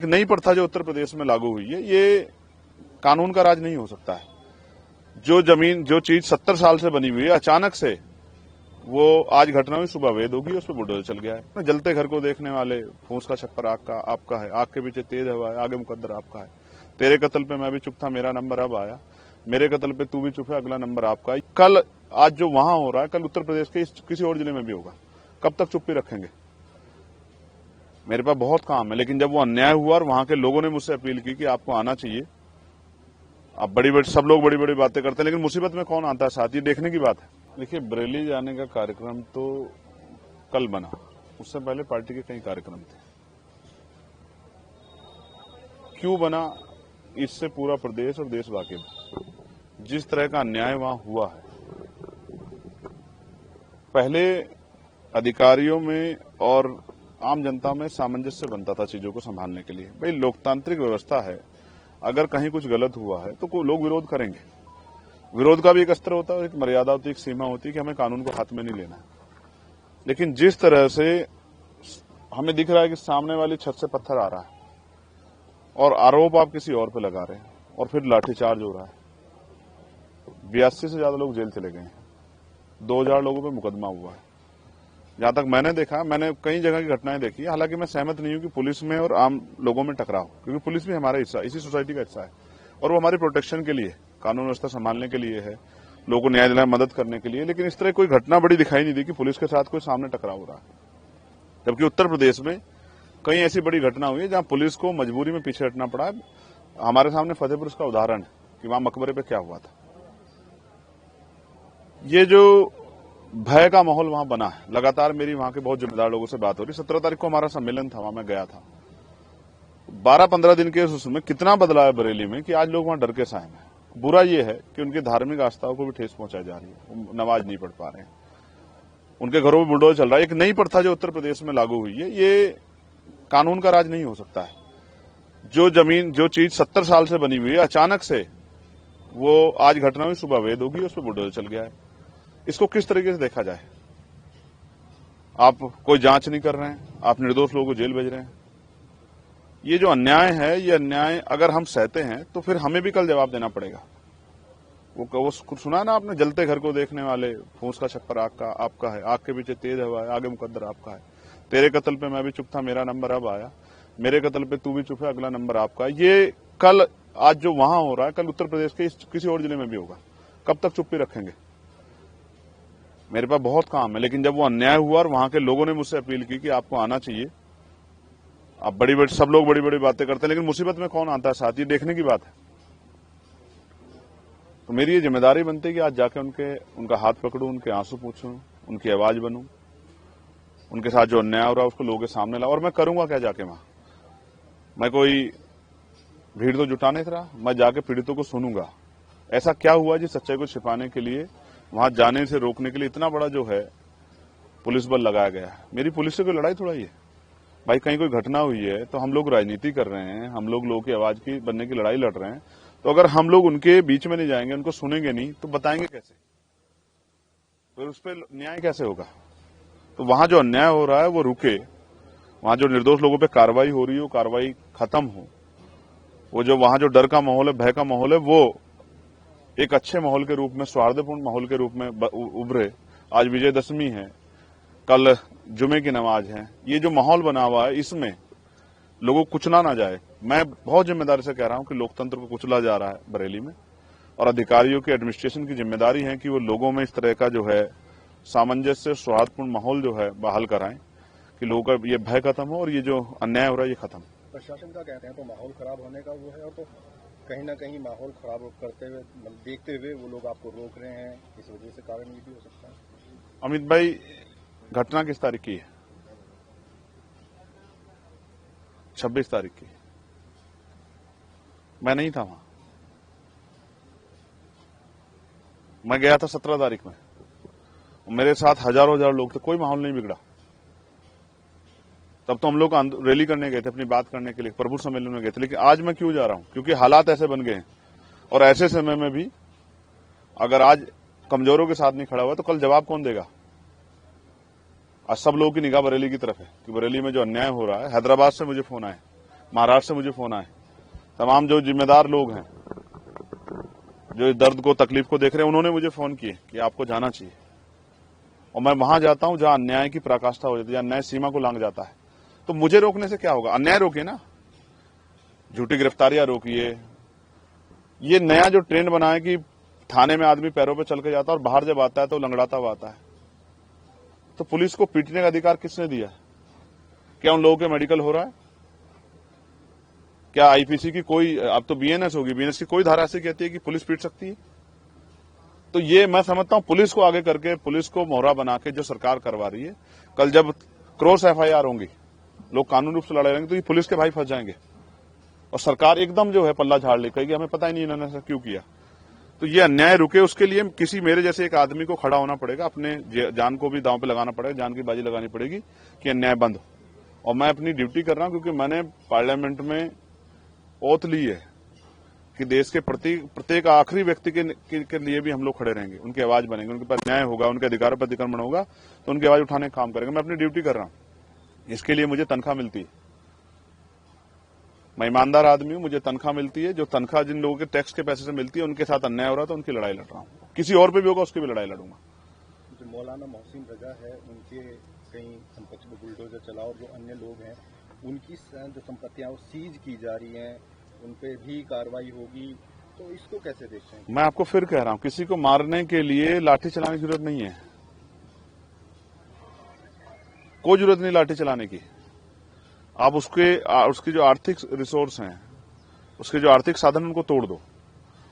नई प्रथा जो उत्तर प्रदेश में लागू हुई है, ये कानून का राज नहीं हो सकता है। जो चीज 70 साल से बनी हुई है, अचानक से वो आज घटना हुई, सुबह वेद होगी, उस पर बुलडोजर चल गया है। जलते घर को देखने वाले, फूस का छप्पर आपका है, आग के पीछे तेज हवा है, आगे मुकद्दर आपका है। तेरे कत्ल पे मैं भी चुप था, मेरा नंबर अब आया। मेरे कत्ल पे तू भी चुप है, अगला नंबर आपका है। कल आज जो वहां हो रहा है, कल उत्तर प्रदेश के किसी और जिले में भी होगा। कब तक चुप्पी रखेंगे? मेरे पास बहुत काम है, लेकिन जब वो अन्याय हुआ और वहां के लोगों ने मुझसे अपील की कि आपको आना चाहिए। अब सब लोग बड़ी बड़ी बातें करते हैं, लेकिन मुसीबत में कौन आता है साथ, ये देखने की बात है। देखिए, बरेली जाने का कार्यक्रम तो कल बना, उससे पहले पार्टी के कई कार्यक्रम थे। क्यों बना, इससे पूरा प्रदेश और देश वाकिफ। जिस तरह का अन्याय वहां हुआ है, पहले अधिकारियों में और आम जनता में सामंजस्य बनता था चीजों को संभालने के लिए। भाई, लोकतांत्रिक व्यवस्था है, अगर कहीं कुछ गलत हुआ है तो लोग विरोध करेंगे। विरोध का भी एक अस्त्र होता है, एक मर्यादा होती है, एक सीमा होती है कि हमें कानून को हाथ में नहीं लेना है। लेकिन जिस तरह से हमें दिख रहा है कि सामने वाली छत से पत्थर आ रहा है और आरोप आप किसी और पे लगा रहे हैं और फिर लाठीचार्ज हो रहा है। 82 से ज्यादा लोग जेल चले गए हैं, 2000 लोगों पे मुकदमा हुआ है। जहां तक मैंने देखा, मैंने कई जगह की घटनाएं देखी। हालांकि मैं सहमत नहीं हूं कि पुलिस में और आम लोगों में टकराव, क्योंकि पुलिस भी हमारा हिस्सा, इसी सोसाइटी का हिस्सा है और वो हमारी प्रोटेक्शन के लिए, कानून व्यवस्था संभालने के लिए है, लोगों को न्याय दिलाने में मदद करने के लिए। लेकिन इस तरह कोई घटना बड़ी दिखाई नहीं दी कि पुलिस के साथ कोई सामने टकराव हो रहा है। जबकि उत्तर प्रदेश में कई ऐसी बड़ी घटना हुई है जहां पुलिस को मजबूरी में पीछे हटना पड़ा है। हमारे सामने फतेहपुर उसका उदाहरण है कि वहां मकबरे पे क्या हुआ था। ये जो भय का माहौल वहां बना है, लगातार मेरी वहां के बहुत जिम्मेदार लोगों से बात हो रही। 17 तारीख को हमारा सम्मेलन था, वहां मैं गया था। 12-15 दिन के उसमें कितना बदलाव है बरेली में कि आज लोग वहां डर के साए हैं। बुरा ये है कि उनकी धार्मिक आस्थाओं को भी ठेस पहुंचाई जा रही है, नमाज नहीं पढ़ पा रहे हैं, उनके घरों में बुलडोजर चल रहा है। एक नई प्रथा जो उत्तर प्रदेश में लागू हुई है, ये कानून का राज नहीं हो सकता है। जो चीज 70 साल से बनी हुई है, अचानक से वो आज घटना हुई, सुबह वेद होगी, उस पर बुलडोजर चल गया है। इसको किस तरीके से देखा जाए? आप कोई जांच नहीं कर रहे हैं, आप निर्दोष लोगों को जेल भेज रहे हैं। ये जो अन्याय है, ये अन्याय अगर हम सहते हैं तो फिर हमें भी कल जवाब देना पड़ेगा। वो सुना ना आपने, जलते घर को देखने वाले, फूस का छप्पर आपका है, आग के पीछे तेज हवा है, आगे मुकद्दर आपका है। तेरे कत्ल पे मैं भी चुप था, मेरा नंबर अब आया। मेरे कत्ल पे तू भी चुप है, अगला नंबर आपका है। ये कल आज जो वहां हो रहा है, कल उत्तर प्रदेश के किसी और जिले में भी होगा। कब तक चुप्पी रखेंगे? मेरे पास बहुत काम है, लेकिन जब वो अन्याय हुआ और वहां के लोगों ने मुझसे अपील की कि आपको आना चाहिए। अब सब लोग बड़ी बड़ी बातें करते हैं, लेकिन मुसीबत में कौन आता है साथ, ये देखने की बात है। तो मेरी ये जिम्मेदारी बनती है कि आज जाके उनका हाथ पकड़ूं, उनके आंसू पूछूं, उनकी आवाज बनूं, उनके साथ जो अन्याय हो रहा है उसको लोगों के सामने लाऊं। और मैं करूंगा क्या जाके वहां? मैं कोई भीड़ तो जुटा नहीं रहा, मैं जाके पीड़ितों को सुनूंगा। ऐसा क्या हुआ जिस सच्चाई को छिपाने के लिए, वहां जाने से रोकने के लिए इतना बड़ा जो है पुलिस बल लगाया गया है। मेरी पुलिस से कोई लड़ाई थोड़ा ही है भाई। कहीं कोई घटना हुई है तो हम लोग राजनीति कर रहे हैं, हम लोगों की आवाज की बनने की लड़ाई लड़ रहे हैं। तो अगर हम लोग उनके बीच में नहीं जाएंगे, उनको सुनेंगे नहीं, तो बताएंगे कैसे? फिर उस पर न्याय कैसे होगा? तो वहां जो अन्याय हो रहा है वो रुके, वहां जो निर्दोष लोगों पे कार्रवाई हो रही है वो कार्रवाई खत्म हो। वो जो वहां जो डर का माहौल है, भय का माहौल है, वो एक अच्छे माहौल के रूप में, सौहार्दपूर्ण माहौल के रूप में उभरे। आज विजयदशमी है, कल जुमे की नमाज है। ये जो माहौल बना हुआ है, इसमें लोगों को कुचला ना जाए। मैं बहुत जिम्मेदारी से कह रहा हूं कि लोकतंत्र को कुचला जा रहा है बरेली में, और अधिकारियों की, एडमिनिस्ट्रेशन की जिम्मेदारी है कि वो लोगों में इस तरह का जो है सामंजस्य, सौहार्दपूर्ण माहौल जो है बहाल कराएं कि लोगों का ये भय खत्म हो और ये जो अन्याय हो रहा है ये खत्म। प्रशासन का कहते हैं तो माहौल खराब होने का वो है, और तो कहीं ना कहीं माहौल खराब करते हुए, देखते हुए वो लोग आपको रोक रहे हैं, इस वजह से कारण ये भी हो सकता है। अमित भाई, घटना किस तारीख की है? 26 तारीख की। मैं नहीं था वहां, मैं गया था 17 तारीख में। मेरे साथ हजारों लोग थे, कोई माहौल नहीं बिगड़ा। तब तो हम लोग रैली करने गए थे, अपनी बात करने के लिए, प्रभु सम्मेलन में गए थे। लेकिन आज मैं क्यों जा रहा हूं? क्योंकि हालात ऐसे बन गए हैं, और ऐसे समय में भी अगर आज कमजोरों के साथ नहीं खड़ा हुआ तो कल जवाब कौन देगा? आज सब लोगों की निगाह बरेली की तरफ है कि बरेली में जो अन्याय हो रहा है। हैदराबाद से मुझे फोन आए महाराष्ट्र से मुझे फोन आए, तमाम जो जिम्मेदार लोग हैं, जो इस दर्द को, तकलीफ को देख रहे हैं, उन्होंने मुझे फोन किए कि आपको जाना चाहिए। और मैं वहां जाता हूं जहां अन्याय की पराकाष्ठा हो जाती है, अन्याय सीमा को लांघ जाता है। तो मुझे रोकने से क्या होगा? अन्याय रोकिए ना, झूठी गिरफ्तारियां रोकिए। ये नया जो ट्रेंड बना है कि थाने में आदमी पैरों पे चल के जाता है और बाहर जब आता है तो लंगड़ाता हुआ आता है। तो पुलिस को पीटने का अधिकार किसने दिया है? क्या उन लोगों के मेडिकल हो रहा है? क्या आईपीसी की कोई, अब तो बीएनएस होगी, बीएनएस की कोई धारा ऐसी कहती है कि पुलिस पीट सकती है? तो ये मैं समझता हूं पुलिस को आगे करके, पुलिस को मोहरा बना के जो सरकार करवा रही है, कल जब क्रॉस एफआईआर होंगी, लोग कानूनी रूप से लड़ाई रहेंगे, तो ये पुलिस के भाई फंस जाएंगे और सरकार एकदम जो है पल्ला झाड़ ले, कहेगी हमें पता ही नहीं इन्होंने ऐसा क्यों किया। तो ये अन्याय रुके, उसके लिए किसी मेरे जैसे एक आदमी को खड़ा होना पड़ेगा, अपने जान को भी दांव पे लगाना पड़ेगा, जान की बाजी लगानी पड़ेगी कि अन्याय बंद हो। और मैं अपनी ड्यूटी कर रहा हूं क्योंकि मैंने पार्लियामेंट में ओथ ली है कि देश के प्रत्येक आखिरी व्यक्ति के लिए भी हम लोग खड़े रहेंगे, उनकी आवाज बनेंगे, उनके पास न्याय होगा, उनके अधिकारों पर अतिक्रमण होगा तो उनकी आवाज उठाने का काम करेंगे। मैं अपनी ड्यूटी कर रहा हूं, इसके लिए मुझे तनख्वाह मिलती है। मैं ईमानदार आदमी हूं, मुझे तनख्वाह मिलती है। जो तनख्वाह जिन लोगों के टैक्स के पैसे से मिलती है, उनके साथ अन्याय हो रहा है तो उनकी लड़ाई लड़ रहा हूं। किसी और पे भी होगा उसकी भी लड़ाई लड़ूंगा। जो मौलाना मोहसिन रजा है, उनके कहीं संपत्ति में बुलडोजर चला और जो अन्य लोग हैं उनकी जो संपत्तियां सीज की जा रही हैं, उन पे भी कार्रवाई होगी, तो इसको कैसे देखते हैं? मैं आपको फिर कह रहा हूं, किसी को मारने के लिए लाठी चलाने की जरूरत नहीं है, कोई जरूरत नहीं लाठी चलाने की। आप उसकी जो आर्थिक रिसोर्स हैं, उसके जो आर्थिक साधन उनको तोड़ दो,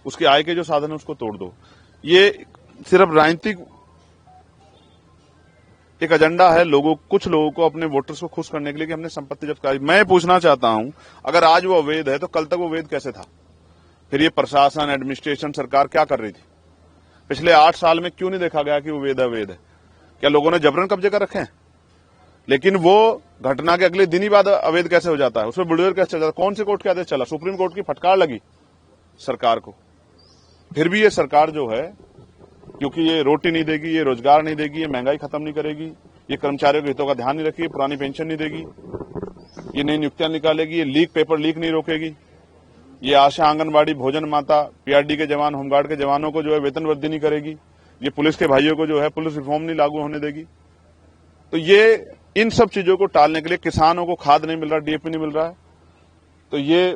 उसके आय के जो साधन है उसको तोड़ दो। ये सिर्फ राजनीतिक एक एजेंडा है, कुछ लोगों को, अपने वोटर्स को खुश करने के लिए कि हमने संपत्ति जब्त कराई। मैं पूछना चाहता हूं, अगर आज वो अवैध है तो कल तक वो वैध कैसे था? फिर ये प्रशासन, एडमिनिस्ट्रेशन, सरकार क्या कर रही थी? पिछले 8 साल में क्यों नहीं देखा गया कि वो वैध है? क्या लोगों ने जबरन कब्जे कर रखे हैं? लेकिन वो घटना के अगले दिन ही बाद अवैध कैसे हो जाता है? उसमें बुलडोजर कैसे चल जाता है? कौन से कोर्ट के आदेश चला? सुप्रीम कोर्ट की फटकार लगी सरकार को। फिर भी ये सरकार जो है, क्योंकि ये रोटी नहीं देगी, ये रोजगार नहीं देगी, ये महंगाई खत्म नहीं करेगी, ये कर्मचारियों के हितों का ध्यान नहीं रखेगी, पुरानी पेंशन नहीं देगी, ये नई नियुक्तियां निकालेगी, ये पेपर लीक नहीं रोकेगी, ये आशा, आंगनबाड़ी, भोजन माता, पीआरडी के जवान, होमगार्ड के जवानों को जो है वेतन वृद्धि नहीं करेगी, ये पुलिस के भाइयों को जो है पुलिस रिफॉर्म नहीं लागू होने देगी। तो ये इन सब चीजों को टालने के लिए, किसानों को खाद नहीं मिल रहा, डीएपी नहीं मिल रहा है, तो ये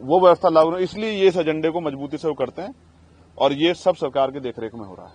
वो व्यवस्था लागू, इसलिए ये इस एजेंडे को मजबूती से वो करते हैं और ये सब सरकार की देखरेख में हो रहा है।